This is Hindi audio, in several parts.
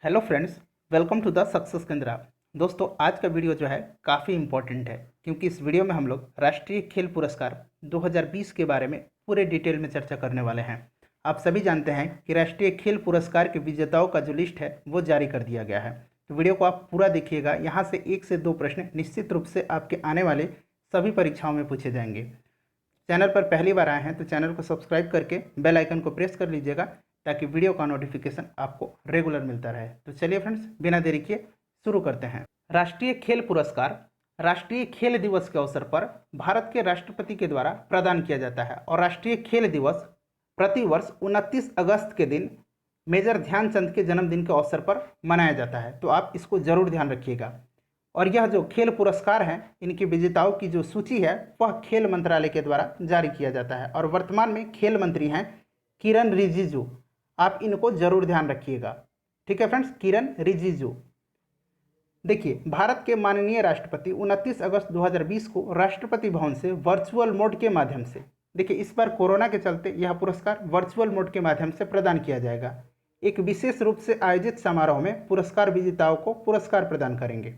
Hello friends, welcome to the success Kendra. दोस्तों, आज का वीडियो जो है काफ़ी इम्पोर्टेंट है क्योंकि इस वीडियो में हम लोग राष्ट्रीय खेल पुरस्कार 2020 के बारे में पूरे डिटेल में चर्चा करने वाले हैं। आप सभी जानते हैं कि राष्ट्रीय खेल पुरस्कार के विजेताओं का जो लिस्ट है वो जारी कर दिया गया है। तो वीडियो को आप पूरा देखिएगा। यहाँ से 1 से 2 प्रश्न निश्चित रूप से आपके आने वाले सभी परीक्षाओं में पूछे जाएंगे। चैनल पर पहली बार आए हैं तो चैनल को सब्सक्राइब करके बेल आइकन को प्रेस कर लीजिएगा ताकि वीडियो का नोटिफिकेशन आपको रेगुलर मिलता रहे। तो चलिए फ्रेंड्स, बिना देरी किए शुरू करते हैं। राष्ट्रीय खेल पुरस्कार राष्ट्रीय खेल दिवस के अवसर पर भारत के राष्ट्रपति के द्वारा प्रदान किया जाता है और राष्ट्रीय खेल दिवस प्रतिवर्ष 29 अगस्त के दिन मेजर ध्यानचंद के जन्मदिन के अवसर पर मनाया जाता है। तो आप इसको जरूर ध्यान रखिएगा। और यह जो खेल पुरस्कार हैं, इनके विजेताओं की जो सूची है वह खेल मंत्रालय के द्वारा जारी किया जाता है और वर्तमान में खेल मंत्री हैं किरण रिजिजू। आप इनको जरूर ध्यान रखिएगा। ठीक है फ्रेंड्स, किरण रिजिजू। देखिए, भारत के माननीय राष्ट्रपति 29 अगस्त 2020 को राष्ट्रपति भवन से वर्चुअल मोड के माध्यम से, देखिए इस बार कोरोना के चलते यह पुरस्कार वर्चुअल मोड के माध्यम से प्रदान किया जाएगा। एक विशेष रूप से आयोजित समारोह में पुरस्कार विजेताओं को पुरस्कार प्रदान करेंगे।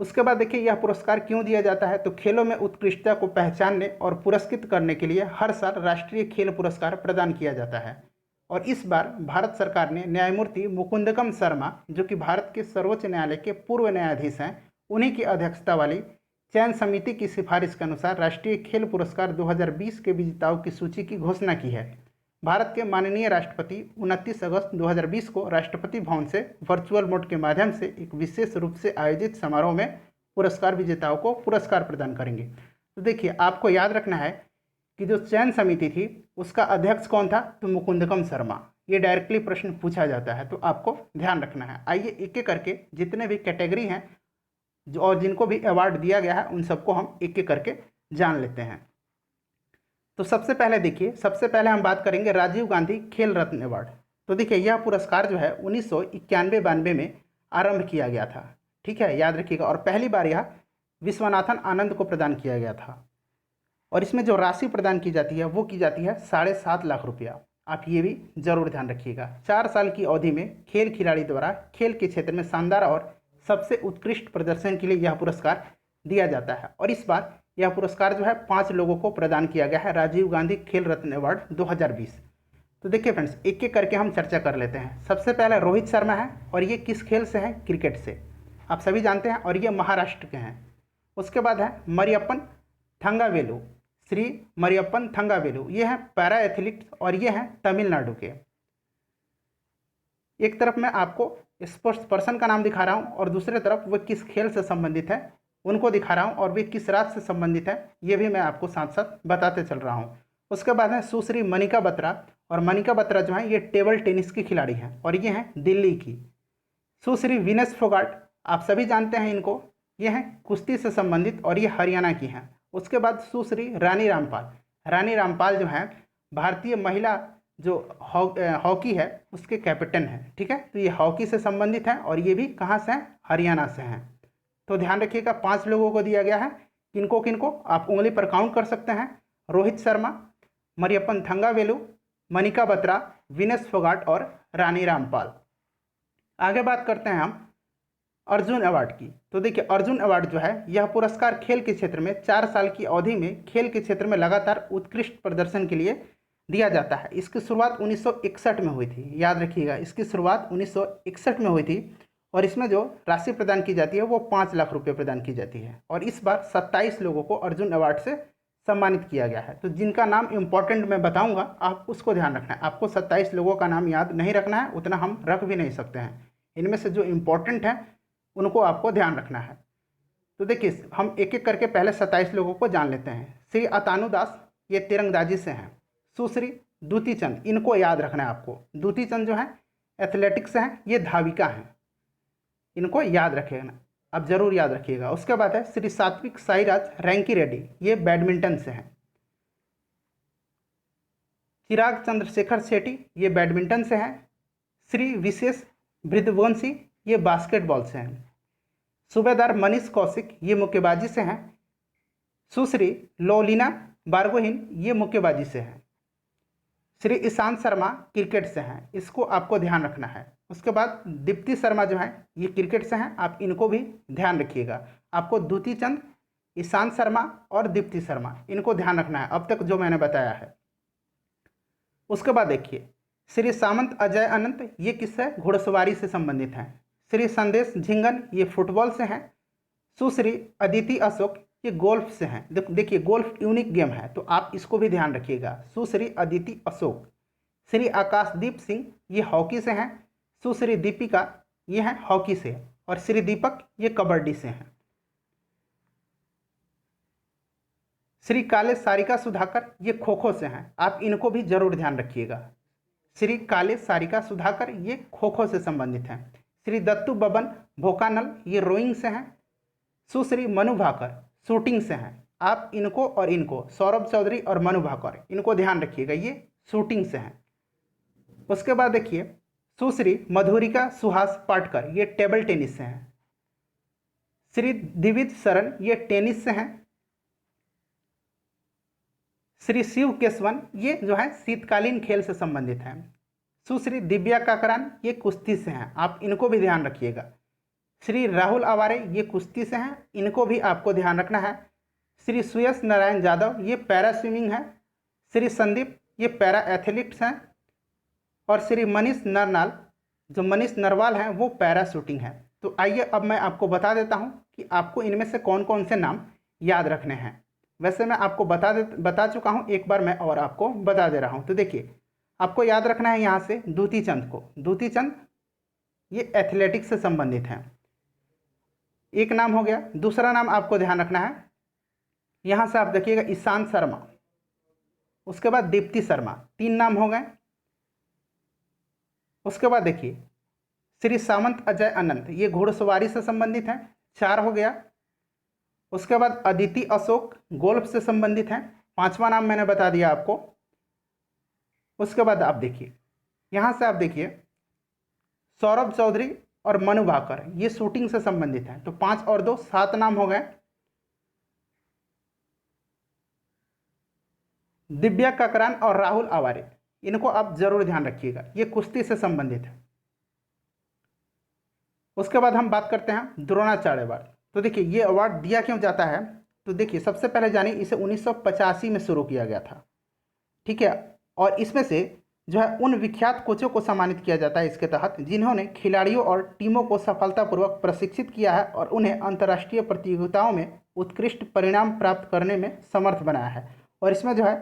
उसके बाद देखिए, यह पुरस्कार क्यों दिया जाता है, तो खेलों में उत्कृष्टता को पहचानने और पुरस्कृत करने के लिए हर साल राष्ट्रीय खेल पुरस्कार प्रदान किया जाता है। और इस बार भारत सरकार ने न्यायमूर्ति मुकुंदकम शर्मा, जो कि भारत के सर्वोच्च न्यायालय के पूर्व न्यायाधीश हैं, उन्हीं की अध्यक्षता वाली चयन समिति की सिफारिश के अनुसार राष्ट्रीय खेल पुरस्कार 2020 के विजेताओं की सूची की घोषणा की है। भारत के माननीय राष्ट्रपति 29 अगस्त 2020 को राष्ट्रपति भवन से वर्चुअल मोड के माध्यम से एक विशेष रूप से आयोजित समारोह में पुरस्कार विजेताओं को पुरस्कार प्रदान करेंगे। तो देखिए, आपको याद रखना है कि जो चयन समिति थी उसका अध्यक्ष कौन था, तो मुकुंदकम शर्मा। ये डायरेक्टली प्रश्न पूछा जाता है, तो आपको ध्यान रखना है। आइए एक एक करके जितने भी कैटेगरी हैं जो और जिनको भी अवार्ड दिया गया है उन सबको हम एक एक करके जान लेते हैं। तो सबसे पहले देखिए, सबसे पहले हम बात करेंगे राजीव गांधी खेल रत्न अवार्ड। तो देखिए, यह पुरस्कार जो है 1991-92 में आरंभ किया गया था। ठीक है, याद रखिएगा। और पहली बार यह विश्वनाथन आनंद को प्रदान किया गया था। और इसमें जो राशि प्रदान की जाती है वो की जाती है 7.5 लाख रुपया। आप ये भी जरूर ध्यान रखिएगा। 4 साल की अवधि में खेल खिलाड़ी द्वारा खेल के क्षेत्र में शानदार और सबसे उत्कृष्ट प्रदर्शन के लिए यह पुरस्कार दिया जाता है। और इस बार यह पुरस्कार जो है 5 लोगों को प्रदान किया गया है, राजीव गांधी खेल रत्न अवार्ड 2020। तो देखिए फ्रेंड्स, एक एक करके हम चर्चा कर लेते हैं। सबसे पहले रोहित शर्मा है और ये किस खेल से हैं, क्रिकेट से। आप सभी जानते हैं और ये महाराष्ट्र के हैं। उसके बाद है मरियप्पन थंगावेलु, श्री मरियप्पन थंगावेलु। ये हैं पैरा एथलीट और ये हैं तमिलनाडु के। एक तरफ मैं आपको स्पोर्ट्स पर्सन का नाम दिखा रहा हूँ और दूसरे तरफ वो किस खेल से संबंधित है उनको दिखा रहा हूँ, और वे किस राज्य से संबंधित है ये भी मैं आपको साथ साथ बताते चल रहा हूँ। उसके बाद है सुश्री मनिका बत्रा, और मनिका बत्रा जो है ये टेबल टेनिस की खिलाड़ी हैं और ये हैं दिल्ली की। सुश्री विनेश फोगाट, आप सभी जानते हैं इनको, ये हैं कुश्ती से संबंधित और ये हरियाणा की हैं। उसके बाद सुश्री रानी रामपाल। रानी रामपाल जो हैं भारतीय महिला जो हॉकी है उसके कैप्टन हैं। ठीक है, तो ये हॉकी से संबंधित हैं और ये भी कहाँ से हैं, हरियाणा से हैं। तो ध्यान रखिएगा, 5 लोगों को दिया गया है। किनको किनको आप उंगली पर काउंट कर सकते हैं। रोहित शर्मा, मरियप्पन थंगावेलु, मनिका बत्रा, विनेश फोगाट और रानी रामपाल। आगे बात करते हैं हम अर्जुन अवार्ड की। तो देखिए, अर्जुन अवार्ड जो है यह पुरस्कार खेल के क्षेत्र में 4 साल की अवधि में खेल के क्षेत्र में लगातार उत्कृष्ट प्रदर्शन के लिए दिया जाता है। इसकी शुरुआत 1961 में हुई थी। याद रखिएगा, इसकी शुरुआत 1961 में हुई थी और इसमें जो राशि प्रदान की जाती है वो 5 लाख रुपये प्रदान की जाती है। और इस बार 27 लोगों को अर्जुन अवार्ड से सम्मानित किया गया है। तो जिनका नाम इंपॉर्टेंट मैं बताऊंगा, आप उसको ध्यान रखना है। आपको 27 लोगों का नाम याद नहीं रखना है, उतना हम रख भी नहीं सकते हैं। इनमें से जो इम्पोर्टेंट हैं उनको आपको ध्यान रखना है। तो देखिए, हम एक एक करके पहले 27 लोगों को जान लेते हैं। श्री अतानु दास, ये तिरंगबाजी से हैं। सुश्री दूती चंद, इनको याद रखना है आपको। दूती चंद जो है एथलेटिक्स से हैं, ये धाविका हैं, इनको याद रखिएगा, आप जरूर याद रखिएगा। उसके बाद है श्री सात्विक साईराज रैंकी रेड्डी, ये बैडमिंटन से हैं। चिराग चंद्रशेखर शेट्टी, ये बैडमिंटन से हैं। श्री विशेष भृदवंशी, ये बास्केटबॉल से हैं। सूबेदार मनीष कौशिक, ये मुक्केबाजी से हैं। सुश्री लोलिना बारगोहिन, ये मुक्केबाजी से हैं। श्री ईशांत शर्मा क्रिकेट से हैं, इसको आपको ध्यान रखना है। उसके बाद दीप्ति शर्मा जो हैं ये क्रिकेट से हैं, आप इनको भी ध्यान रखिएगा। आपको द्युति चंद, ईशांत शर्मा और दीप्ति शर्मा इनको ध्यान रखना है अब तक जो मैंने बताया है। उसके बाद देखिए श्री सामंत अजय अनंत, ये किससे, घुड़सवारी से संबंधित हैं। श्री संदेश झिंगन, ये फुटबॉल से हैं। सुश्री अदिति अशोक, ये गोल्फ से हैं। देखिए गोल्फ यूनिक गेम है तो आप इसको भी ध्यान रखिएगा। सुश्री अदिति अशोक। श्री आकाशदीप सिंह, ये हॉकी से हैं। सुश्री दीपिका, ये हैं हॉकी से। और श्री दीपक, ये कबड्डी से हैं। श्री काले सारिका सुधाकर, ये खो खो से हैं, आप इनको भी जरूर ध्यान रखिएगा। श्री काले सारिका सुधाकर, ये खो खो से संबंधित हैं। श्री दत्तू बबन भोकानल, ये रोइंग से हैं। सुश्री मनु भाकर, शूटिंग से हैं, आप इनको और इनको, सौरभ चौधरी और मनु भाकर, इनको ध्यान रखिएगा, ये शूटिंग से हैं। उसके बाद देखिए सुश्री मधुरिका सुहास पाटकर, ये टेबल टेनिस से हैं। श्री दिविज शरण, ये टेनिस से हैं। श्री शिव केशवन, ये जो है शीतकालीन खेल से संबंधित हैं। सुश्री दिव्या काकरान, ये कुश्ती से हैं, आप इनको भी ध्यान रखिएगा। श्री राहुल आवारे, ये कुश्ती से हैं, इनको भी आपको ध्यान रखना है। श्री सुयश नारायण यादव, ये पैरा स्विमिंग है। श्री संदीप, ये पैरा एथलीट्स हैं। और श्री मनीष नरनाल, जो मनीष नरवाल हैं, वो पैरा शूटिंग है। तो आइए अब मैं आपको बता देता हूँ कि आपको इनमें से कौन कौन से नाम याद रखने हैं। वैसे मैं आपको बता चुका हूँ, एक बार मैं और आपको बता दे रहा हूँ। तो देखिए आपको याद रखना है यहाँ से द्युति चंद को। द्युति चंद ये एथलेटिक्स से संबंधित हैं, एक नाम हो गया। दूसरा नाम आपको ध्यान रखना है, यहाँ से आप देखिएगा ईशांत शर्मा, उसके बाद दीप्ति शर्मा, 3 नाम हो गए। उसके बाद देखिए श्री सामंत अजय अनंत, ये घुड़सवारी से संबंधित हैं, 4 हो गया। उसके बाद अदिति अशोक गोल्फ से संबंधित हैं, 5वां नाम मैंने बता दिया आपको। उसके बाद आप देखिए यहाँ से आप देखिए सौरभ चौधरी और मनु भाकर, ये शूटिंग से संबंधित हैं। तो 5 और 2 7 नाम हो गए। दिव्या काकरान और राहुल आवारे, इनको आप जरूर ध्यान रखिएगा, ये कुश्ती से संबंधित है। उसके बाद हम बात करते हैं द्रोणाचार्य अवार्ड। तो देखिए ये अवार्ड दिया क्यों जाता है, तो देखिए सबसे पहले जानिए इसे 1985 में शुरू किया गया था, ठीक है। और इसमें से जो है उन विख्यात कोचों को सम्मानित किया जाता है इसके तहत जिन्होंने खिलाड़ियों और टीमों को सफलतापूर्वक प्रशिक्षित किया है और उन्हें अंतर्राष्ट्रीय प्रतियोगिताओं में उत्कृष्ट परिणाम प्राप्त करने में समर्थ बनाया है। और इसमें जो है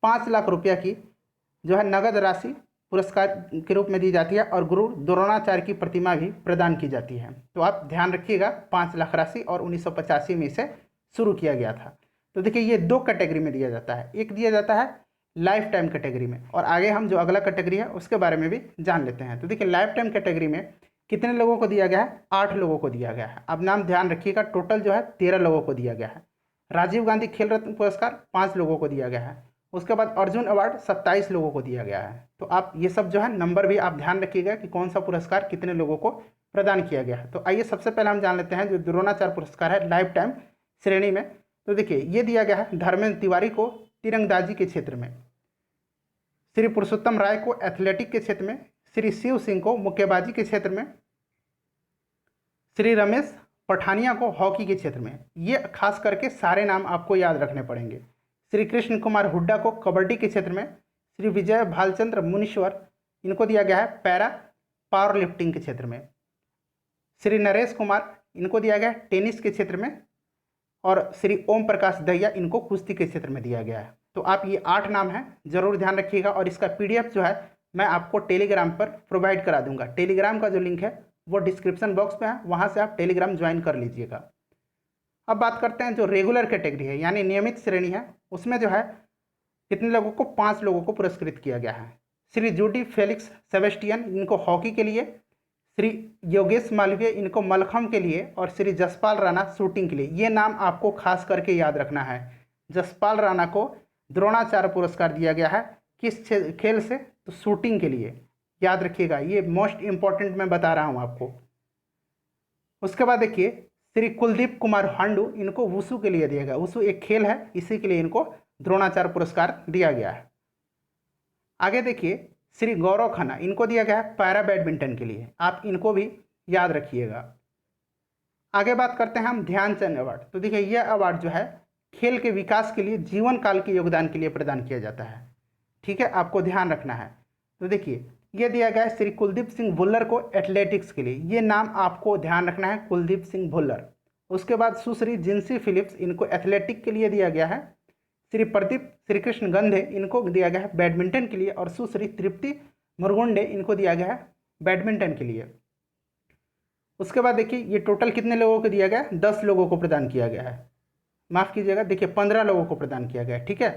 5 लाख रुपया की जो है नगद राशि पुरस्कार के रूप में दी जाती है और गुरु द्रोणाचार्य की प्रतिमा भी प्रदान की जाती है। तो आप ध्यान रखिएगा 5 लाख राशि, और 1985 में इसे शुरू किया गया था। तो देखिए ये 2 कैटेगरी में दिया जाता है, एक दिया जाता है लाइफ टाइम कैटेगरी में, और आगे हम जो अगला कैटेगरी है उसके बारे में भी जान लेते हैं। तो देखिए लाइफ टाइम कैटेगरी में कितने लोगों को दिया गया है, 8 लोगों को दिया गया है। अब नाम ध्यान रखिएगा, टोटल जो है 13 लोगों को दिया गया है। राजीव गांधी खेल रत्न पुरस्कार 5 लोगों को दिया गया है। उसके बाद अर्जुन अवार्ड 27 लोगों को दिया गया है। तो आप ये सब जो है नंबर भी आप ध्यान रखिएगा कि कौन सा पुरस्कार कितने लोगों को प्रदान किया गया है। तो आइए सबसे पहले हम जान लेते हैं जो द्रोणाचार्य पुरस्कार है लाइफ टाइम श्रेणी में। तो देखिए ये दिया गया है धर्मेंद्र तिवारी को तीरंदाजी के क्षेत्र में, श्री पुरुषोत्तम राय को एथलेटिक के क्षेत्र में, श्री शिव सिंह को मुक्केबाजी के क्षेत्र में, श्री रमेश पठानिया को हॉकी के क्षेत्र में। ये खास करके सारे नाम आपको याद रखने पड़ेंगे। श्री कृष्ण कुमार हुड्डा को कबड्डी के क्षेत्र में, श्री विजय भालचंद्र मुनीश्वर, इनको दिया गया है पैरा पावर लिफ्टिंग के क्षेत्र में, श्री नरेश कुमार, इनको दिया गया है टेनिस के क्षेत्र में, और श्री ओम प्रकाश दहिया, इनको कुश्ती के क्षेत्र में दिया गया है। तो आप ये 8 नाम हैं, जरूर ध्यान रखिएगा। और इसका PDF जो है मैं आपको टेलीग्राम पर प्रोवाइड करा दूंगा। टेलीग्राम का जो लिंक है वो डिस्क्रिप्शन बॉक्स में है, वहाँ से आप टेलीग्राम ज्वाइन कर लीजिएगा। अब बात करते हैं जो रेगुलर कैटेगरी है यानी नियमित श्रेणी है, उसमें जो है कितने लोगों को, 5 लोगों को पुरस्कृत किया गया है। श्री जूडी फेलिक्स सेबेस्टियन, इनको हॉकी के लिए, श्री योगेश मालवीय, इनको मलखम्ब के लिए, और श्री जसपाल राणा शूटिंग के लिए। ये नाम आपको खास करके याद रखना है। जसपाल राणा को द्रोणाचार्य पुरस्कार दिया गया है, किस खेल से, तो शूटिंग के लिए, याद रखिएगा, ये मोस्ट इंपॉर्टेंट मैं बता रहा हूँ आपको। उसके बाद देखिए श्री कुलदीप कुमार हांडू, इनको वुसु के लिए दिया गया। वुसु एक खेल है, इसी के लिए इनको द्रोणाचार्य पुरस्कार दिया गया है। आगे देखिए श्री गौरव खन्ना, इनको दिया गया है पैरा बैडमिंटन के लिए, आप इनको भी याद रखिएगा। आगे बात करते हैं हम ध्यानचंद अवार्ड। तो देखिए यह अवार्ड जो है खेल के विकास के लिए जीवन काल के योगदान के लिए प्रदान किया जाता है। ठीक है, आपको ध्यान रखना है। तो देखिए ये दिया गया है श्री कुलदीप सिंह भुल्लर को एथलेटिक्स के लिए, ये नाम आपको ध्यान रखना है, कुलदीप सिंह भुल्लर। उसके बाद सुश्री जिंसी फिलिप्स, इनको एथलेटिक के लिए दिया गया है। श्री प्रदीप श्री कृष्ण गंधे, इनको दिया गया है बैडमिंटन के लिए। और सुश्री तृप्ति मुरगुंडे, इनको दिया गया है बैडमिंटन के लिए। उसके बाद देखिए ये टोटल कितने लोगों को दिया गया है, 10 लोगों को प्रदान किया गया है, माफ़ कीजिएगा, देखिए 15 लोगों को प्रदान किया गया है। ठीक है,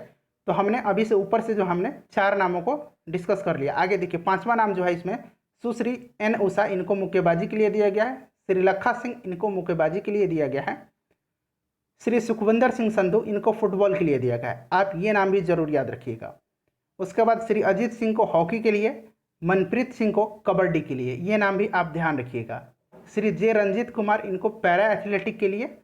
तो हमने अभी से ऊपर से जो हमने 4 नामों को डिस्कस कर लिया। आगे देखिए 5वां नाम जो है इसमें सुश्री एन उषा, इनको मुक्केबाजी के लिए दिया गया है। श्री लखा सिंह, इनको मुक्केबाजी के लिए दिया गया है। श्री सुखविंदर सिंह संधू, इनको फुटबॉल के लिए दिया गया है, आप ये नाम भी जरूर याद रखिएगा। उसके बाद श्री अजीत सिंह को हॉकी के लिए, मनप्रीत सिंह को कबड्डी के लिए, ये नाम भी आप ध्यान रखिएगा। श्री जे रंजीत कुमार, इनको पैरा एथलेटिक के लिए।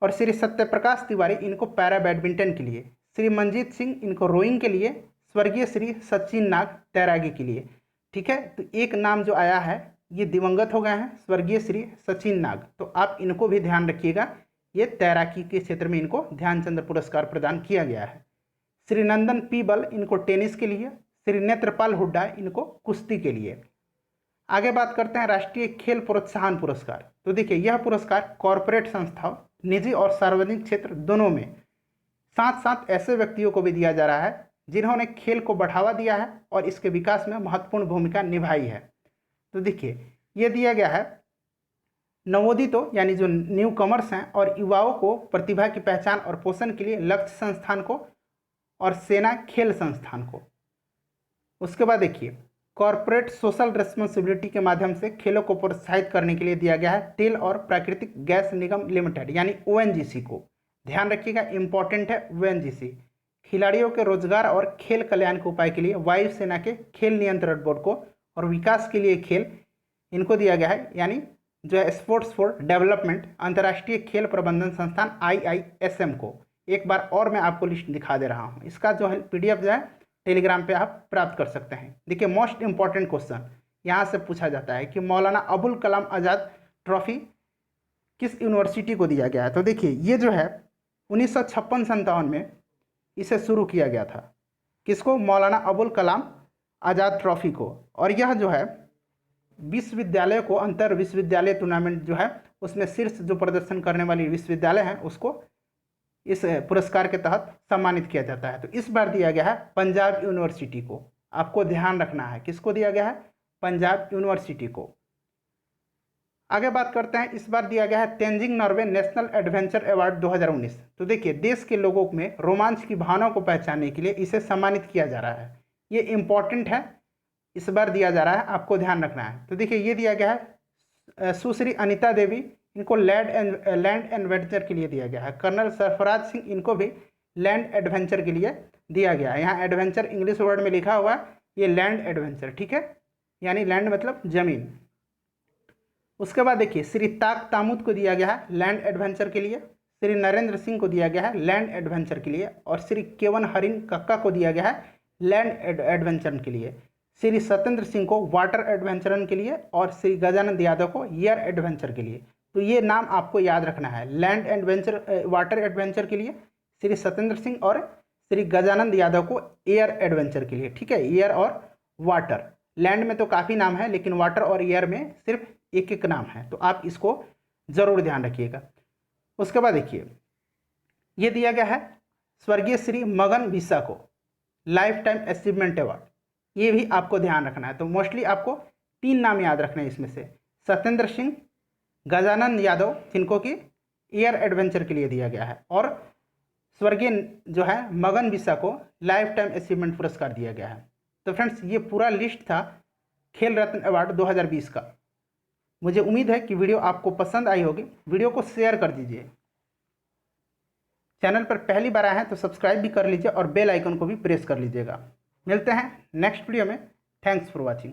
और श्री सत्यप्रकाश तिवारी, इनको पैरा बैडमिंटन के लिए। श्री मंजीत सिंह, इनको रोइंग के लिए। स्वर्गीय श्री सचिन नाग, तैराकी के लिए। ठीक है, तो एक नाम जो आया है ये दिवंगत हो गए हैं, स्वर्गीय श्री सचिन नाग, तो आप इनको भी ध्यान रखिएगा, ये तैराकी के क्षेत्र में इनको ध्यानचंद पुरस्कार प्रदान किया गया है। श्री नंदन पी बल, इनको टेनिस के लिए। श्री नेत्रपाल हुड्डा, इनको कुश्ती के लिए। आगे बात करते हैं राष्ट्रीय खेल प्रोत्साहन पुरस्कार। तो देखिए यह पुरस्कार कॉरपोरेट संस्थाओं, निजी और सार्वजनिक क्षेत्र दोनों में, साथ साथ ऐसे व्यक्तियों को भी दिया जा रहा है जिन्होंने खेल को बढ़ावा दिया है और इसके विकास में महत्वपूर्ण भूमिका निभाई है। तो देखिए ये दिया गया है नवोदितों, यानी जो न्यू कमर्स हैं, और युवाओं को प्रतिभा की पहचान और पोषण के लिए लक्ष्य संस्थान को और सेना खेल संस्थान को। उसके बाद देखिए कॉरपोरेट सोशल रिस्पॉन्सिबिलिटी के माध्यम से खेलों को प्रोत्साहित करने के लिए दिया गया है तेल और प्राकृतिक गैस निगम लिमिटेड, यानी ओएनजीसी को। ध्यान रखिएगा, इंपॉर्टेंट है ओएनजीसी। खिलाड़ियों के रोजगार और खेल कल्याण के उपाय के लिए वायुसेना के खेल नियंत्रण बोर्ड को, और विकास के लिए खेल, इनको दिया गया है, यानी जो है स्पोर्ट्स फॉर डेवलपमेंट अंतर्राष्ट्रीय खेल प्रबंधन संस्थान IISM को। एक बार और मैं आपको लिस्ट दिखा दे रहा हूँ, इसका जो है PDF जो है टेलीग्राम पे आप प्राप्त कर सकते हैं। देखिए मोस्ट इंपॉर्टेंट क्वेश्चन यहाँ से पूछा जाता है कि मौलाना अबुल कलाम आज़ाद ट्रॉफी किस यूनिवर्सिटी को दिया गया है। तो देखिए ये जो है 1956-57 में इसे शुरू किया गया था। किसको? मौलाना अबुल कलाम आज़ाद ट्रॉफी को। और यह जो है विश्वविद्यालय को अंतर विश्वविद्यालय टूर्नामेंट जो है उसमें शीर्ष जो प्रदर्शन करने वाली विश्वविद्यालय हैं उसको इस पुरस्कार के तहत सम्मानित किया जाता है। तो इस बार दिया गया है पंजाब यूनिवर्सिटी को, आपको ध्यान रखना है, किसको दिया गया है? पंजाब यूनिवर्सिटी को। आगे बात करते हैं, इस बार दिया गया है Tenzing Norway national adventure award 2019। तो देखिए देश के लोगों में रोमांच की भावना को पहचानने के लिए इसे सम्मानित किया जा रहा है, ये इंपॉर्टेंट है, इस बार दिया जा रहा है, आपको ध्यान रखना है। तो देखिए ये दिया गया है सुश्री अनिता देवी, इनको लैंड एडवेंचर के लिए दिया गया है। कर्नल सरफराज सिंह, इनको भी लैंड एडवेंचर के लिए दिया गया है। यहाँ एडवेंचर इंग्लिश वर्ड में लिखा हुआ है, ये लैंड एडवेंचर, ठीक है, यानी लैंड मतलब जमीन। उसके बाद देखिए श्री ताक तामुत को दिया गया है लैंड एडवेंचर के लिए। श्री नरेंद्र सिंह को दिया गया है लैंड एडवेंचर के लिए। और श्री केवन हरिन कक्का को दिया गया है लैंड एडवेंचर के लिए। श्री सत्येंद्र सिंह को वाटर एडवेंचर के लिए और श्री गजानंद यादव को एयर एडवेंचर के लिए। तो ये नाम आपको याद रखना है, लैंड एडवेंचर वाटर एडवेंचर के लिए श्री सत्येंद्र सिंह और श्री गजानंद यादव को एयर एडवेंचर के लिए, ठीक है, एयर और वाटर। लैंड में तो काफ़ी नाम है लेकिन वाटर और एयर में सिर्फ एक एक नाम है, तो आप इसको ज़रूर ध्यान रखिएगा। उसके बाद देखिए ये दिया गया है स्वर्गीय श्री मगन विसा को लाइफ टाइम अचीवमेंट अवार्ड, ये भी आपको ध्यान रखना है। तो मोस्टली आपको 3 नाम याद रखना है इसमें से, सत्येंद्र सिंह, गजानंद यादव, जिनको कि एयर एडवेंचर के लिए दिया गया है, और स्वर्गीय जो है मगन विसा को लाइफ टाइम अचीवमेंट पुरस्कार दिया गया है। तो फ्रेंड्स ये पूरा लिस्ट था खेल रत्न अवार्ड 2020 का। मुझे उम्मीद है कि वीडियो आपको पसंद आई होगी, वीडियो को शेयर कर दीजिए। चैनल पर पहली बार आए हैं तो सब्सक्राइब भी कर लीजिए और बेल आइकन को भी प्रेस कर लीजिएगा। मिलते हैं नेक्स्ट वीडियो में। Thanks for watching.